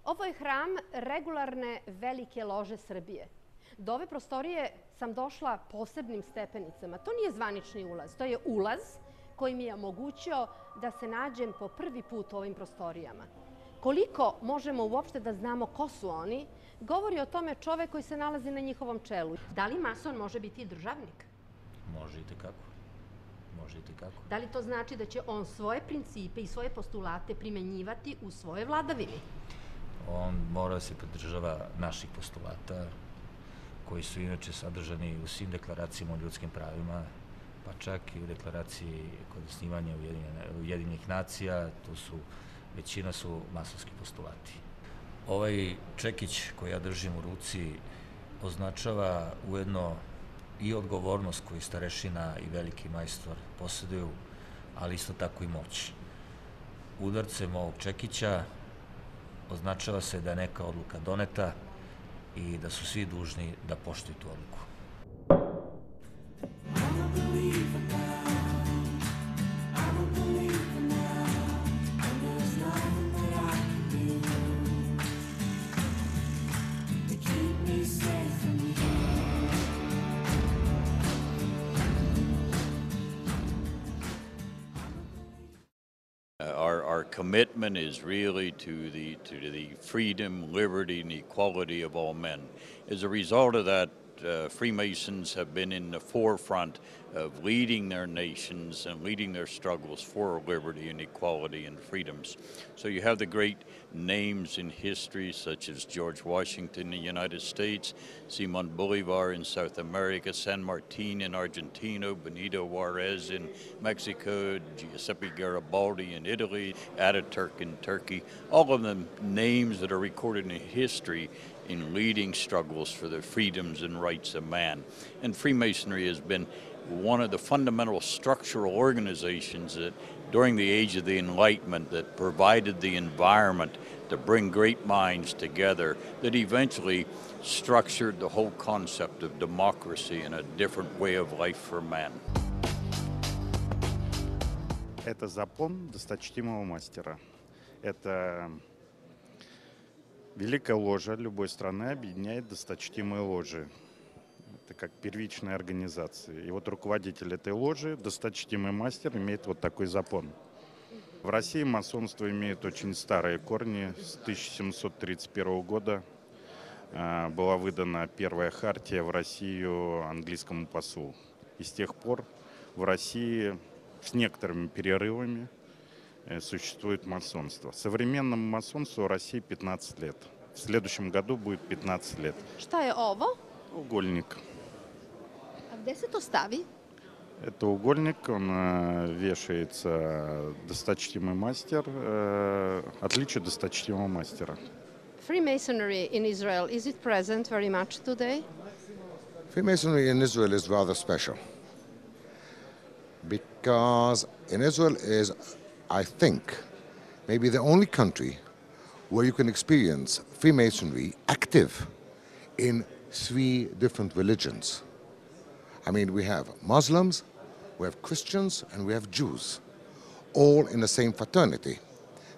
Ovo je hram regularne velike lože Srbije. Do ove prostorije sam došla posebnim stepenicama. To nije zvanični ulaz, to je ulaz koji mi je omogućio da se nađem po prvi put u ovim prostorijama. Koliko možemo uopšte da znamo ko su oni, govori o tome čovek koji se nalazi na njihovom čelu. Da li mason može biti i državnik? Može i tekako. Može i tekako. Da li to znači da će on svoje principe i svoje postulate primenjivati u svoje vladavini? On mora da se pridržava naših postulata, koji su inače sadržani u svim deklaracijama o ljudskim pravima, pa čak i u deklaraciji kod osnivanja Ujedinjenih nacija, većina su masonski postulati. Ovaj čekić koji ja držim u ruci označava ujedno i odgovornost koju starešina i veliki majstor posjeduju, ali isto tako i moć. Udarcem ovog čekića označava se da je neka odluka doneta i da su svi dužni da poštuju tu odluku. Our commitment is really to the freedom, liberty, and equality of all men. As a result of that, Freemasons have been in the forefront of leading their nations and leading their struggles for liberty and equality and freedoms. So you have the great names in history such as George Washington in the United States, Simon Bolivar in South America, San Martin in Argentina, Benito Juarez in Mexico, Giuseppe Garibaldi in Italy, Ataturk in Turkey, all of them names that are recorded in history in leading struggles for the freedoms and rights of man. And Freemasonry has been one of the fundamental structural organizations that during the age of the Enlightenment that provided the environment to bring great minds together that eventually structured the whole concept of democracy and a different way of life for man. Это запон досточтимого мастера. Это Великая ложа любой страны объединяет досточтимые ложи. Это как первичная организация. И вот руководитель этой ложи, досточтимый мастер, имеет вот такой запон. В России масонство имеет очень старые корни. С 1731 года была выдана первая хартия в Россию английскому послу. И с тех пор в России с некоторыми перерывами существует масонство. Современному масонству в России 15 лет. В следующем году будет 15 лет. Šta je ovo? Угольник. A gde se to stavi? Это угольник, он вешается досточтимый мастер. Отличие досточтимого мастера. Freemasonry in Israel, is it present very much today? Freemasonry in Israel is rather special because in Israel is, I think, maybe the only country where you can experience Freemasonry active in 3 different religions. I mean, we have Muslims, we have Christians, and we have Jews, all in the same fraternity.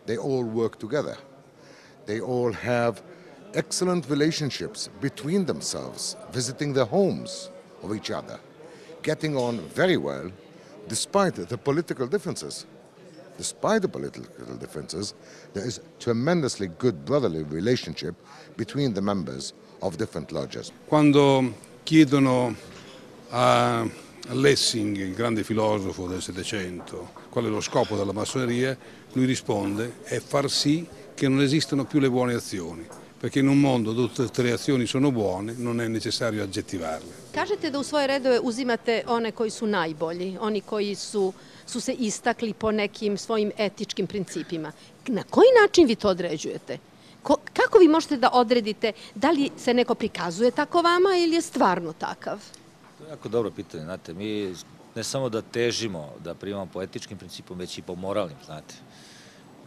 They all work together. They all have excellent relationships between themselves, visiting the homes of each other, getting on very well despite the political differences. Despite the political differences, there is tremendously good brotherly relationship between the members of different lodges. Quando chiedono a Lessing, il grande filosofo del Settecento, qual è lo scopo della massoneria, lui risponde: è far sì che non esistano più le buone azioni, perché in un mondo dove tutte le azioni sono buone non è necessario aggettivarle. Kažete da u svoje redove uzimate one koji su najbolji, oni koji su se istakli po nekim svojim etičkim principima. Na koji način vi to određujete? Kako vi možete da odredite da li se neko prikazuje tako vama ili je stvarno takav? To je jako dobro pitanje, znate, mi ne samo da težimo da primamo po etičkim principom, već i po moralnim, znate.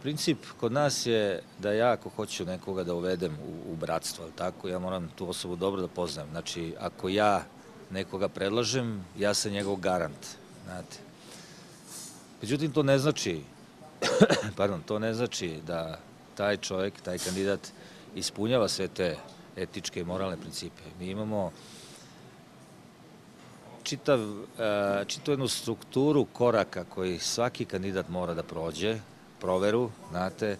Princip kod nas je da ja ako hoću nekoga da uvedem u bratstvo, tako, ja moram tu osobu dobro da poznam. Znači, ako ja nekoga predlažem, ja sam njegov garant, znate. Međutim, to ne znači da taj čovjek, taj kandidat ispunjava sve te etičke i moralne principe. Mi imamo čitavu jednu strukturu koraka koji svaki kandidat mora da prođe, proveru, znate,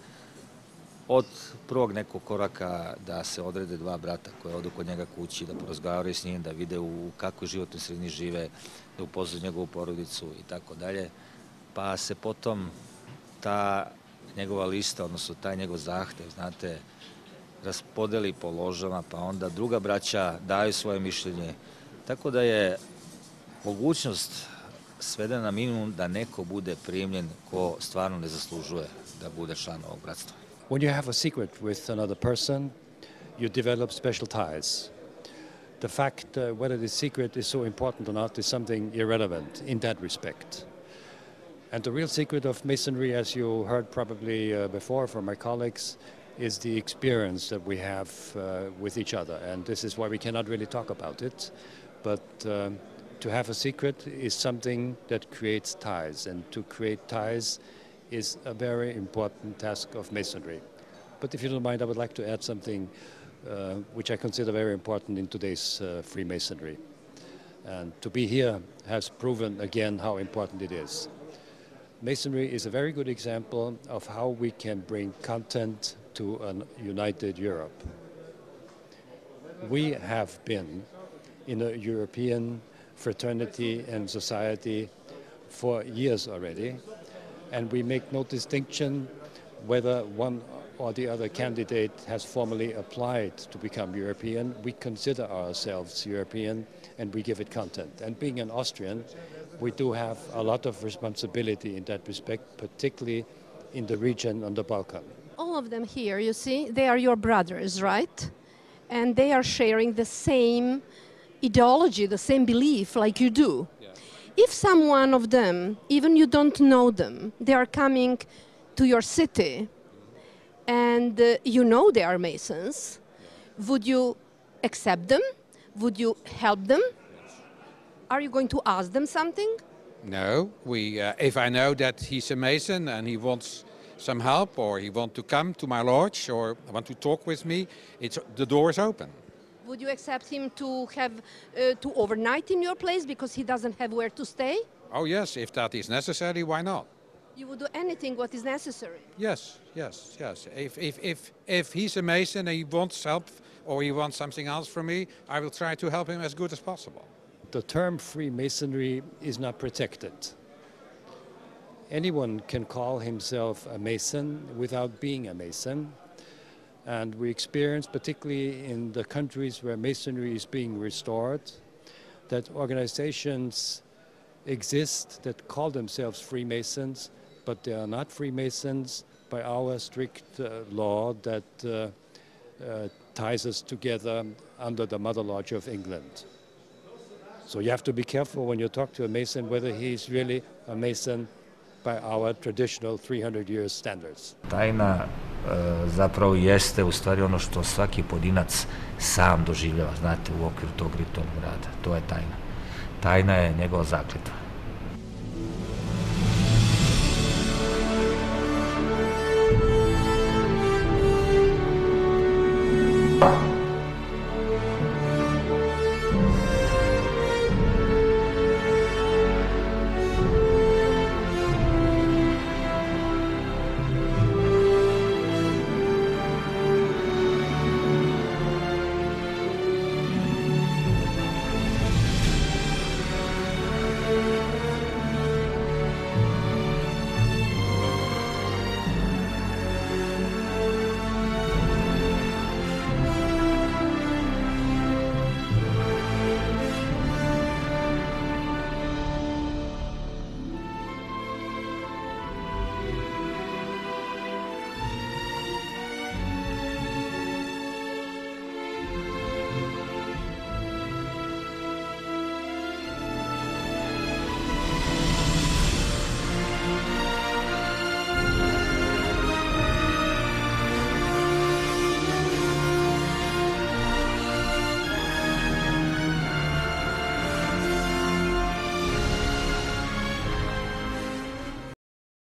od prvog nekog koraka da se odrede dva brata koje odu kod njega kući, da porazgovaraju s njim, da vide u kakvoj životnoj sredini žive, da upoznaju njegovu porodicu i tako dalje, pa se potom ta njegova lista, odnosno taj njegov zahtev, znate, raspodeli po ložama, pa onda druga braća daju svoje mišljenje. Tako da je mogućnost svedena na minimum da neko bude primljen ko stvarno ne zaslužuje da bude član ovog bratstva. When you have a secret with another person, you develop special ties. The fact whether the secret is so important or not is something irrelevant in that respect. And the real secret of Masonry, as you heard probably before from my colleagues, is the experience that we have with each other. And this is why we cannot really talk about it. But to have a secret is something that creates ties. And to create ties is a very important task of Masonry. But if you don't mind, I would like to add something which I consider very important in today's Freemasonry. And to be here has proven again how important it is. Masonry is a very good example of how we can bring content to a united Europe. We have been in a European fraternity and society for years already, and we make no distinction whether one or the other candidate has formally applied to become European. We consider ourselves European and we give it content. And being an Austrian, we do have a lot of responsibility in that respect, particularly in the region on the Balkan. All of them here, you see, they are your brothers, right? And they are sharing the same ideology, the same belief like you do. Yeah. If someone of them, even you don't know them, they are coming to your city and you know they are Masons, would you accept them? Would you help them? Are you going to ask them something? No. If I know that he's a Mason and he wants some help or he wants to come to my lodge or want to talk with me, the door is open. Would you accept him to have to overnight in your place because he doesn't have where to stay? Oh yes, if that is necessary, why not? You would do anything what is necessary? Yes. If he's a Mason and he wants help or he wants something else from me, I will try to help him as good as possible. The term Freemasonry is not protected. Anyone can call himself a Mason without being a Mason. And we experience, particularly in the countries where Masonry is being restored, that organizations exist that call themselves Freemasons, but they are not Freemasons by our strict law that ties us together under the Mother Lodge of England. So you have to be careful when you talk to a Mason whether he's really a Mason by our traditional 300 years standards. Tajna zapravo jeste u stvari ono što svaki pojedinac sam doživljava, znate, u okviru tog ritualnog rada. To je tajna. Tajna je njegova zakletva.